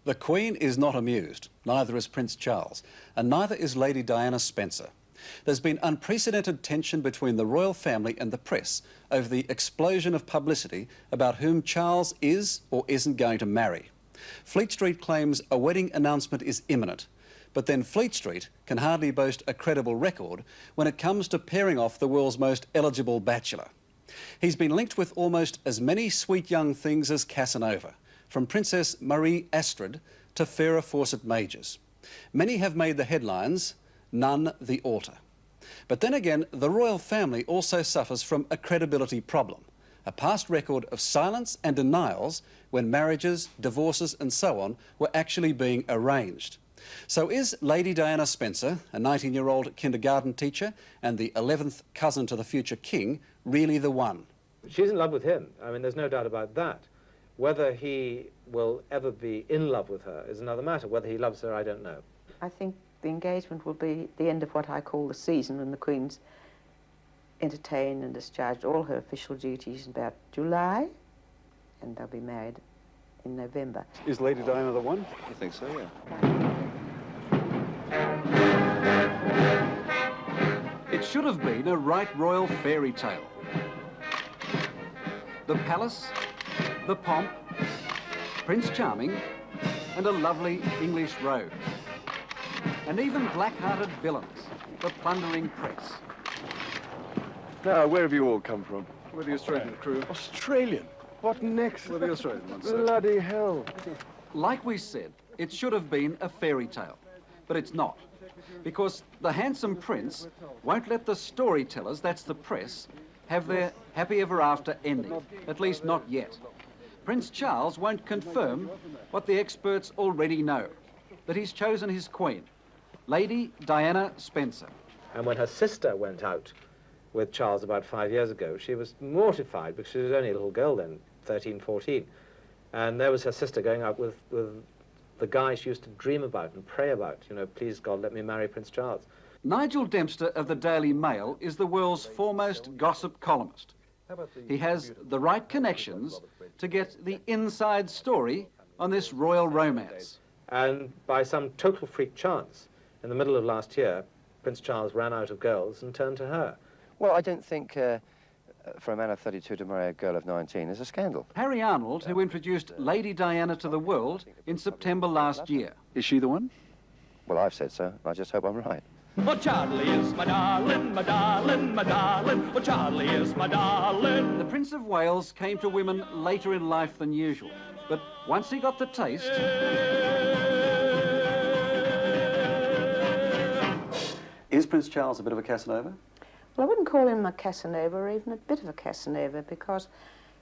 The Queen is not amused, neither is Prince Charles, and neither is Lady Diana Spencer. There's been unprecedented tension between the royal family and the press over the explosion of publicity about whom Charles is or isn't going to marry. Fleet Street claims a wedding announcement is imminent, but then Fleet Street can hardly boast a credible record when it comes to pairing off the world's most eligible bachelor. He's been linked with almost as many sweet young things as Casanova, from Princess Marie Astrid to Farrah Fawcett-Majors. Many have made the headlines, none the altar. But then again, the royal family also suffers from a credibility problem, a past record of silence and denials when marriages, divorces and so on were actually being arranged. So is Lady Diana Spencer, a 19-year-old kindergarten teacher and the 11th cousin to the future king, really the one? She's in love with him. I mean, there's no doubt about that. Whether he will ever be in love with her is another matter. Whether he loves her, I don't know. I think the engagement will be the end of what I call the season, when the Queen's entertained and discharged all her official duties in about July, and they'll be married in November. Is Lady Diana the one? I think so, yeah. It should have been a right royal fairy tale. The palace, the pomp, Prince Charming, and a lovely English rose. And even black-hearted villains, the plundering press. Now, where have you all come from? With the Australian crew. Australian? What next? With the Australian ones, sir. Bloody hell. Like we said, it should have been a fairy tale, but it's not. Because the handsome prince won't let the storytellers, that's the press, have their happy ever after ending, at least not yet. Prince Charles won't confirm what the experts already know, that he's chosen his queen, Lady Diana Spencer. And when her sister went out with Charles about 5 years ago, she was mortified because she was only a little girl then, 13, 14. And there was her sister going out with the guy she used to dream about and pray about, you know, please God, let me marry Prince Charles. Nigel Dempster of the Daily Mail is the world's foremost gossip columnist. He has the right connections to get the inside story on this royal romance. And by some total freak chance, in the middle of last year, Prince Charles ran out of girls and turned to her. Well, I don't think for a man of 32 to marry a girl of 19 is a scandal. Harry Arnold, who introduced Lady Diana to the world in September last year. Is she the one? Well, I've said so. I just hope I'm right. Oh, Charlie is my darling, my darling, my darling. Oh, Charlie is my darling. The Prince of Wales came to women later in life than usual, but once he got the taste... Is Prince Charles a bit of a Casanova? Well, I wouldn't call him a Casanova, or even a bit of a Casanova, because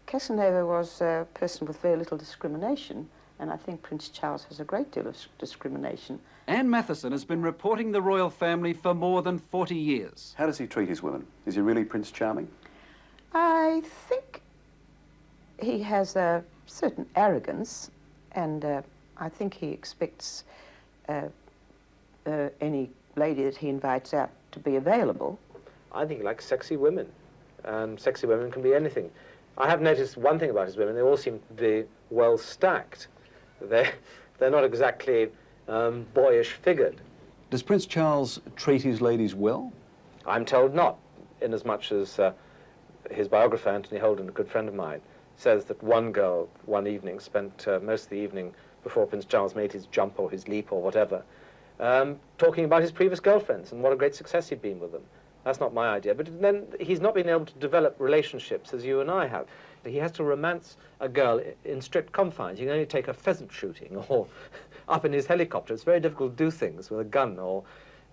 Casanova was a person with very little discrimination, and I think Prince Charles has a great deal of discrimination. Anne Matheson has been reporting the royal family for more than 40 years. How does he treat his women? Is he really Prince Charming? I think he has a certain arrogance, and I think he expects any lady that he invites out to be available. I think he likes sexy women, and sexy women can be anything. I have noticed one thing about his women: they all seem to be well stacked. They're not exactly boyish figured. Does Prince Charles treat his ladies well? I'm told not, inasmuch as his biographer, Anthony Holden, a good friend of mine, says that one girl, one evening, spent most of the evening before Prince Charles made his jump or his leap or whatever, talking about his previous girlfriends and what a great success he'd been with them. That's not my idea. But then he's not been able to develop relationships as you and I have. He has to romance a girl in strict confines. You can only take her pheasant shooting or up in his helicopter. It's very difficult to do things with a gun.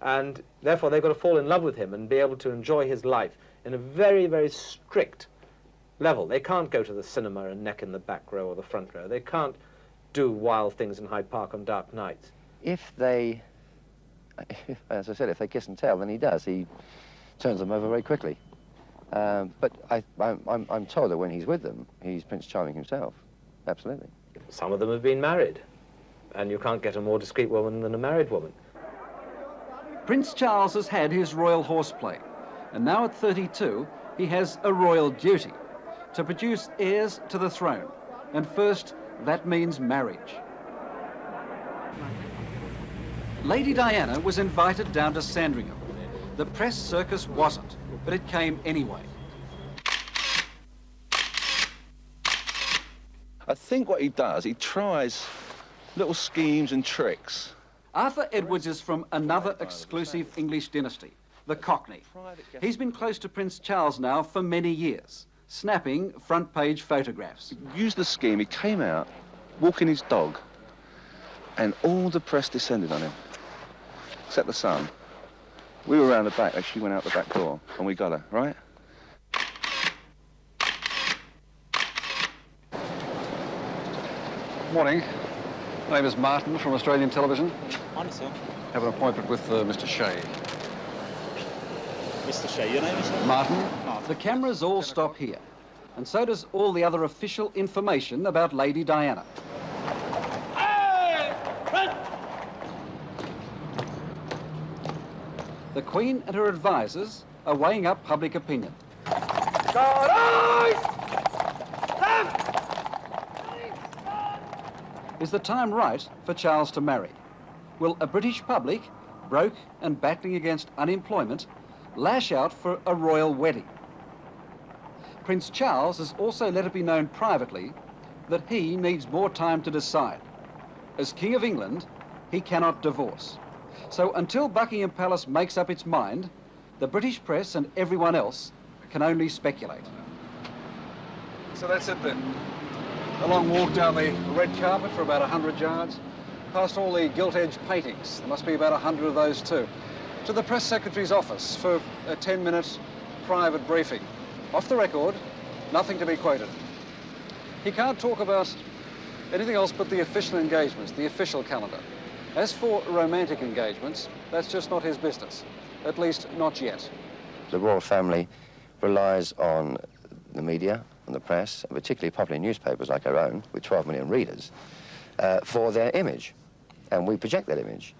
And therefore, they've got to fall in love with him and be able to enjoy his life in a very, very strict level. They can't go to the cinema and neck in the back row or the front row. They can't do wild things in Hyde Park on dark nights. If they, as I said, if they kiss and tell, then he does. He turns them over very quickly. But I'm told that when he's with them, he's Prince Charming himself. Absolutely. Some of them have been married, and you can't get a more discreet woman than a married woman. Prince Charles has had his royal horseplay, and now at 32, he has a royal duty to produce heirs to the throne. And first, that means marriage. Lady Diana was invited down to Sandringham. The press circus wasn't, but it came anyway. I think what he does, he tries little schemes and tricks. Arthur Edwards is from another exclusive English dynasty, the Cockney. He's been close to Prince Charles now for many years, snapping front-page photographs. He used the scheme, he came out, walking his dog, and all the press descended on him, except the Sun. We were around the back, she went out the back door, and we got her, right? Morning. My name is Martin from Australian Television. Morning, sir. Have an appointment with Mr. Shea. Mr. Shea, your name is, sir? Martin, the cameras all stop here, and so does all the other official information about Lady Diana. The Queen and her advisors are weighing up public opinion. Is the time right for Charles to marry? Will a British public, broke and battling against unemployment, lash out for a royal wedding? Prince Charles has also let it be known privately that he needs more time to decide. As King of England, he cannot divorce. So until Buckingham Palace makes up its mind, the British press and everyone else can only speculate. So that's it then. A long walk down the red carpet for about 100 yards, past all the gilt-edged paintings. There must be about 100 of those too. To the press secretary's office for a 10-minute private briefing. Off the record, nothing to be quoted. He can't talk about anything else but the official engagements, the official calendar. As for romantic engagements, that's just not his business, at least not yet. The royal family relies on the media, on the press, and particularly popular newspapers like our own, with 12 million readers, for their image. And we project that image.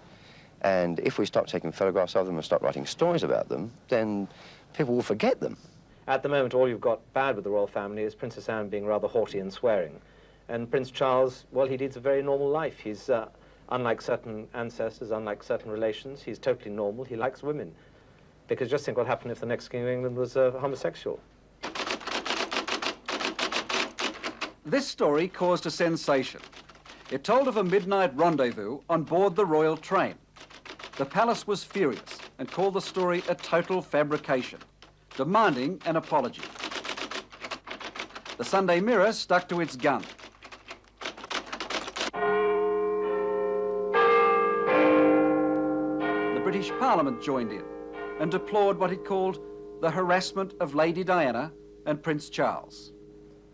And if we stop taking photographs of them and stop writing stories about them, then people will forget them. At the moment, all you've got bad with the royal family is Princess Anne being rather haughty and swearing. And Prince Charles, well, he leads a very normal life. He's, unlike certain ancestors, unlike certain relations, he's totally normal. He likes women. Because just think what happened if the next King of England was homosexual. This story caused a sensation. It told of a midnight rendezvous on board the royal train. The palace was furious and called the story a total fabrication, demanding an apology. The Sunday Mirror stuck to its gun. The British Parliament joined in and deplored what it called the harassment of Lady Diana and Prince Charles.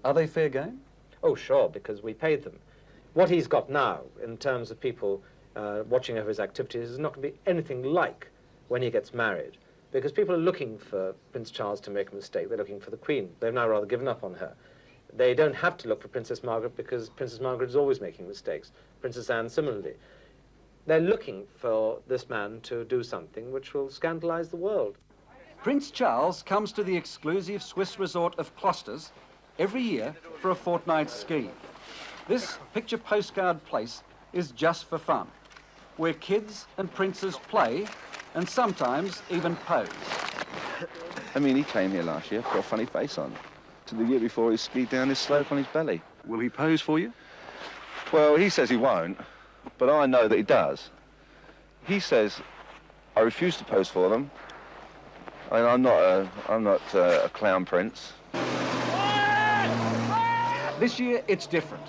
Are they fair game? Oh, sure, because we paid them. What he's got now, in terms of people watching over his activities, is not going to be anything like when he gets married, because people are looking for Prince Charles to make a mistake. They're looking for the Queen. They've now rather given up on her. They don't have to look for Princess Margaret, because Princess Margaret is always making mistakes. Princess Anne similarly. They're looking for this man to do something which will scandalize the world. Prince Charles comes to the exclusive Swiss resort of Closters every year for a fortnight ski. This picture postcard place is just for fun, where kids and princes play and sometimes even pose. I mean, he came here last year, put a funny face on. To the year before, he skied down his slope on his belly. Will he pose for you? Well, he says he won't, but I know that he does. He says, I refuse to pose for them. I mean, I'm not a clown prince. This year, it's different.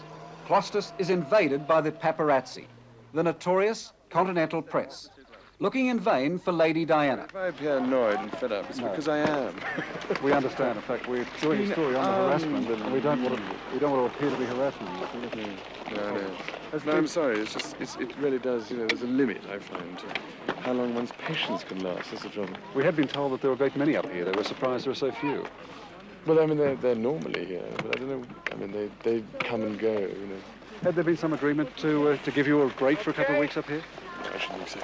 Closters is invaded by the paparazzi, the notorious continental press, looking in vain for Lady Diana. If I appear annoyed and fed up, it's because I am. We understand. In fact, we're doing a story on the harassment, and we don't want to appear to be harassing you. No, I'm sorry. It's just, it really does, there's a limit, I find, to how long one's patience can last. That's the trouble. We had been told that there were a great many up here. They were surprised there were so few. Well, I mean, they're normally here, but I don't know. I mean, they come and go, Had there been some agreement to give you a break for a couple of weeks up here? No, I shouldn't think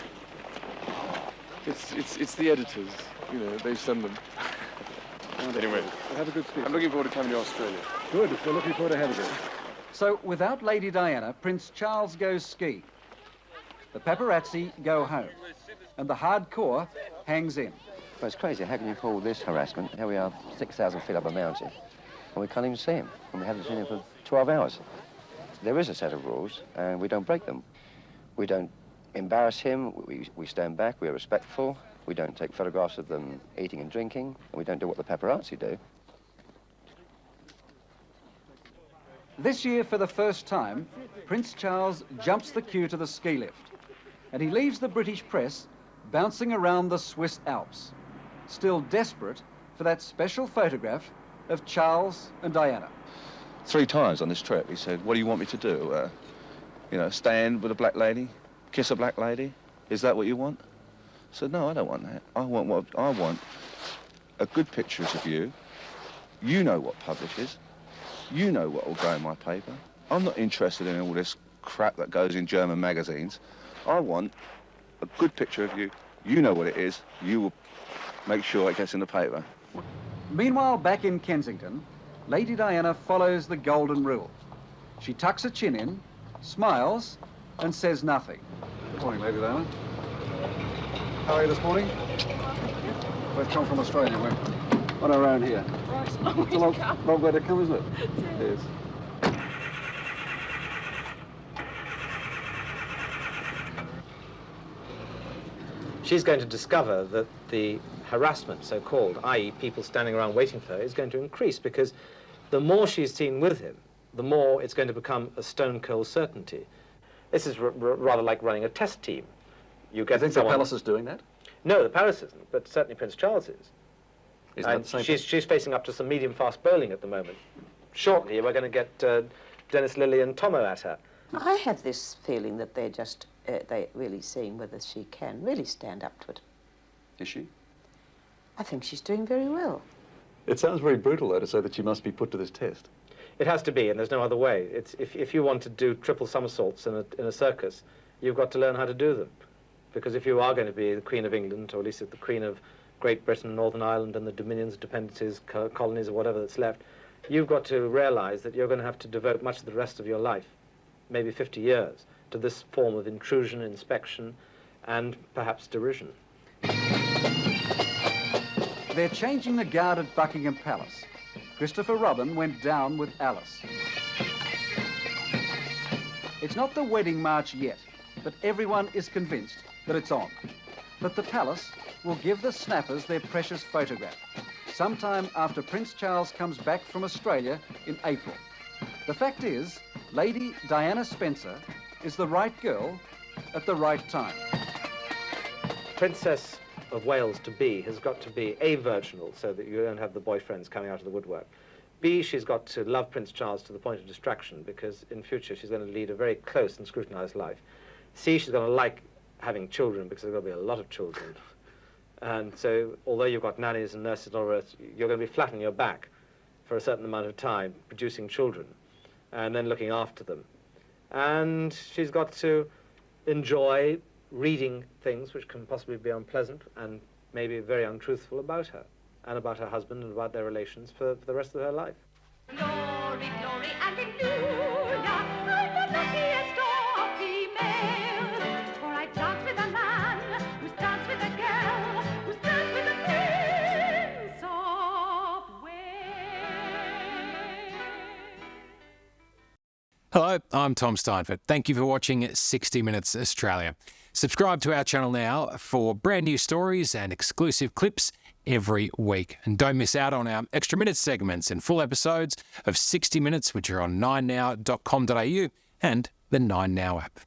so. It's the editors, they send them. Anyway, Have a good ski. I'm looking forward to coming to Australia. Good. We're looking forward to having it. So, without Lady Diana, Prince Charles goes ski. The paparazzi go home, and the hardcore hangs in. Well, it's crazy. How can you call this harassment? Here we are, 6,000 feet up a mountain, and we can't even see him, and we haven't seen him for 12 hours. There is a set of rules, and we don't break them. We don't embarrass him, we stand back, we're respectful, we don't take photographs of them eating and drinking, and we don't do what the paparazzi do. This year, for the first time, Prince Charles jumps the queue to the ski lift, and he leaves the British press bouncing around the Swiss Alps, still desperate for that special photograph of Charles and Diana. 3 times on this trip, he said, what do you want me to do? You know, stand with a black lady? Kiss a black lady? Is that what you want? I said, no, I don't want that. I want a good picture of you. You know what publishes. You know what will go in my paper. I'm not interested in all this crap that goes in German magazines. I want a good picture of you. You know what it is. You will make sure it gets in the paper. Meanwhile, back in Kensington, Lady Diana follows the golden rule. She tucks her chin in, smiles, and says nothing. Good morning, Lady Diana. How are you this morning? We've come from Australia. We're on our own here. Right. It's a long way to come, isn't it? It is. She's going to discover that the harassment, so-called, i.e. people standing around waiting for her, is going to increase, because the more she's seen with him, the more it's going to become a stone-cold certainty. This is rather like running a test team. You get I think the palace is doing that? No, the palace isn't, but certainly Prince Charles is. Isn't that the same thing? She's facing up to some medium-fast bowling at the moment. Shortly, we're going to get Dennis, Lily and Tomo at her. I have this feeling that they're just, they're really seeing whether she can really stand up to it. Is she? I think she's doing very well. It sounds very brutal, though, to say that she must be put to this test. It has to be, and there's no other way. It's, if you want to do triple somersaults in a circus, you've got to learn how to do them. Because if you are going to be the Queen of England, or at least the Queen of Great Britain, Northern Ireland, and the dominions, dependencies, colonies, or whatever that's left, you've got to realize that you're going to have to devote much of the rest of your life, maybe 50 years, to this form of intrusion, inspection, and perhaps derision. They're changing the guard at Buckingham Palace. Christopher Robin went down with Alice. It's not the wedding march yet, but everyone is convinced that it's on. That the palace will give the snappers their precious photograph, sometime after Prince Charles comes back from Australia in April. The fact is, Lady Diana Spencer is the right girl at the right time. Princess of Wales to be has got to be A, virginal, so that you don't have the boyfriends coming out of the woodwork. B, she's got to love Prince Charles to the point of distraction, because in future she's going to lead a very close and scrutinized life. C, she's going to like having children, because there's going to be a lot of children. And so, although you've got nannies and nurses and all the rest, you're going to be flat on your back for a certain amount of time, producing children, and then looking after them. And she's got to enjoy reading things which can possibly be unpleasant and maybe very untruthful about her, and about her husband and about their relations for the rest of her life. Glory, glory, hallelujah, I'm the luckiest of females, for I dance with a man, who's danced with a girl, who's danced with the Prince of Wales. Hello, I'm Tom Steinfort. Thank you for watching 60 Minutes Australia. Subscribe to our channel now for brand new stories and exclusive clips every week. And don't miss out on our extra minutes segments and full episodes of 60 Minutes, which are on 9now.com.au and the 9Now app.